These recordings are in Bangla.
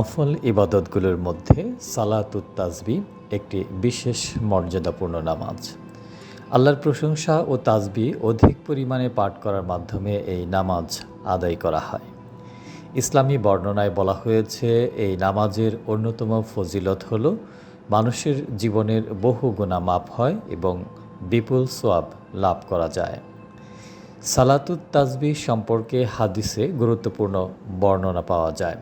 নফল ইবাদতগুলোর মধ্যে সালাতুত তাসবিহ একটি বিশেষ মর্যাদাপূর্ণ নামাজ। আল্লাহর প্রশংসা ও তাসবিহ অধিক পরিমাণে পাঠ করার মাধ্যমে এই নামাজ আদায় করা হয়। ইসলামী বর্ণনায় বলা হয়েছে এই নামাজের অন্যতম ফজিলত হল মানুষের জীবনের বহু গুনাহ মাফ হয় এবং বিপুল সওয়াব লাভ করা যায়। সালাতুত তাসবিহ সম্পর্কে হাদিসে গুরুত্বপূর্ণ বর্ণনা পাওয়া যায়।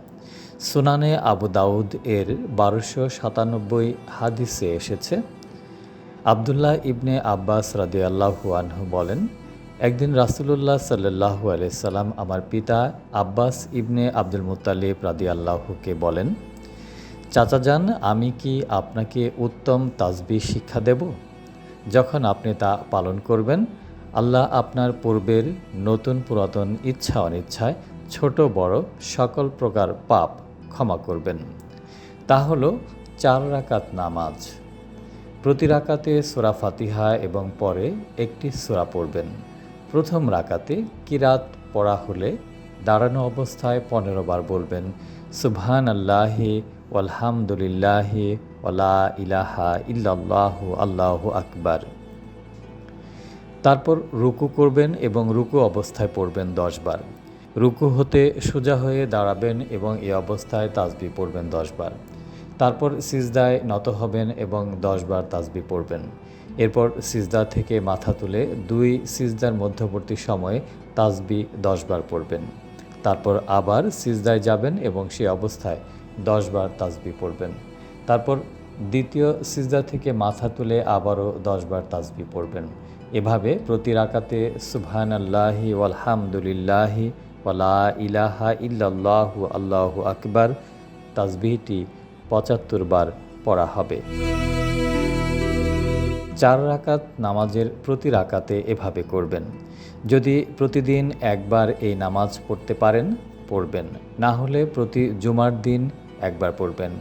সুনানে আবু দাউদ এর 1297 হাদিসে এসেছে, আবদুল্লাহ ইবনে আব্বাস রাদিয়াল্লাহু আনহু বলেন, একদিন রাসূলুল্লাহ সাল্লাল্লাহু আলাইহি সাল্লাম আমার পিতা আব্বাস ইবনে আব্দুল মুত্তালিব রাদিয়াল্লাহুকে বলেন, চাচাজান, আমি কি আপনাকে উত্তম তাসবিহ শিক্ষা দেব? যখন আপনি তা পালন করবেন, আল্লাহ আপনার পূর্বের নতুন পুরাতন ইচ্ছা অনিচ্ছায় ছোট বড় সকল প্রকার পাপ ক্ষমা করবেন। তা হলো 4 রাকাত নামাজ। প্রতি রাকাতে সূরা ফাতিহা এবং পরে একটি সূরা পড়বেন। প্রথম রাকাতে কিরাত পড়া হলে দাঁড়ানো অবস্থায় 15 বার বলবেন, সুবহানাল্লাহি ওয়ালহামদুলিল্লাহি ওয়ালা ইলাহা ইল্লাল্লাহু আল্লাহু আকবার। তারপর রুকু করবেন এবং রুকু অবস্থায় পড়বেন 10 বার। রুকু হতে সোজা হয়ে দাঁড়াবেন এবং এই অবস্থায় তাসবিহ পড়বেন 10 বার। তারপর সিজদায় নত হবেন এবং 10 বার তাসবিহ পড়বেন। এরপর সিজদা থেকে মাথা তুলে 2 সিজদার মধ্যবর্তী সময়ে তাসবিহ 10 বার পড়বেন। তারপর আবার সিজদায় যাবেন এবং সেই অবস্থায় 10 বার তাসবিহ পড়বেন। তারপর দ্বিতীয় সিজদা থেকে মাথা তুলে আবারও 10 বার তাসবিহ পড়বেন। এভাবে প্রতি রাকাতে সুবহানাল্লাহি ওয়ালহামদুলিল্লাহি ওয়ালা ইলাহা ইল্লাল্লাহু আল্লাহু আকবার তাসবিহটি 75 বার পড়া হবে। 4 রাকাত নামাজের প্রতি রাকাতে এভাবে করবেন। যদি প্রতিদিন একবার এই নামাজ পড়তে পারেন পড়বেন, না হলে প্রতি জুমার দিন একবার পড়বেন,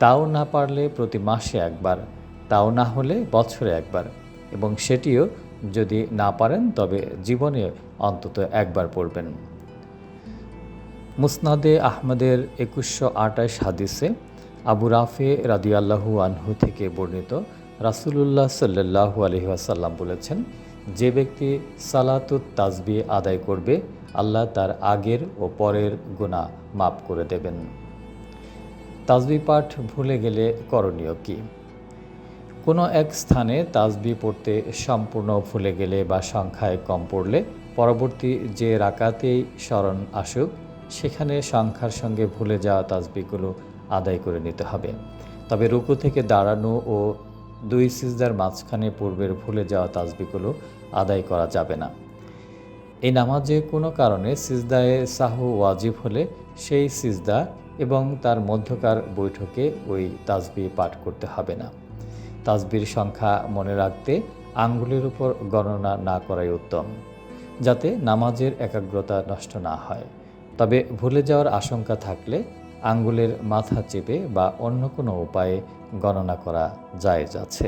তাও না পারলে প্রতি মাসে একবার, তাও না হলে বছরে একবার, এবং সেটিও যদি না পারেন তবে জীবনে অন্তত একবার পড়বেন। মুসনাদে আহমদের 2128 হাদিসে আবু রাফে রাদিয়াল্লাহু আনহু থেকে বর্ণিত, রাসূলুল্লাহ সাল্লাল্লাহু আলাইহি ওয়াসাল্লাম বলেছেন, যে ব্যক্তি সালাতুত তাসবিহ আদায় করবে, আল্লাহ তার আগের ও পরের গুনাহ মাফ করে দেবেন। তাসবিহ পাঠ ভুলে গেলে করণীয় কি? কোনো এক স্থানে তাসবিহ পড়তে সম্পূর্ণ ভুলে গেলে বা সংখ্যায় কম পড়লে পরবর্তী যে রাকাতেই স্মরণ আসুক সেখানে সংখ্যার সঙ্গে ভুলে যাওয়া তাসবিহগুলো আদায় করে নিতে হবে। তবে রুকু থেকে দাঁড়ানো ও 2 সিজদার মাঝখানে পূর্বের ভুলে যাওয়া তাসবিহগুলো আদায় করা যাবে না। এই নামাজে কোনো কারণে সিজদায়ে সাহু ওয়াজিব হলে সেই সিজদা এবং তার মধ্যকার বৈঠকে ওই তাসবিহ পাঠ করতে হবে না। তাসবিহর সংখ্যা মনে রাখতে আঙ্গুলের উপর গণনা না করাই উত্তম, যাতে নামাজের একাগ্রতা নষ্ট না হয়। তবে ভুলে যাওয়ার আশঙ্কা থাকলে আঙ্গুলের মাথা চেপে বা অন্য কোনো উপায়ে গণনা করা জায়েজ আছে।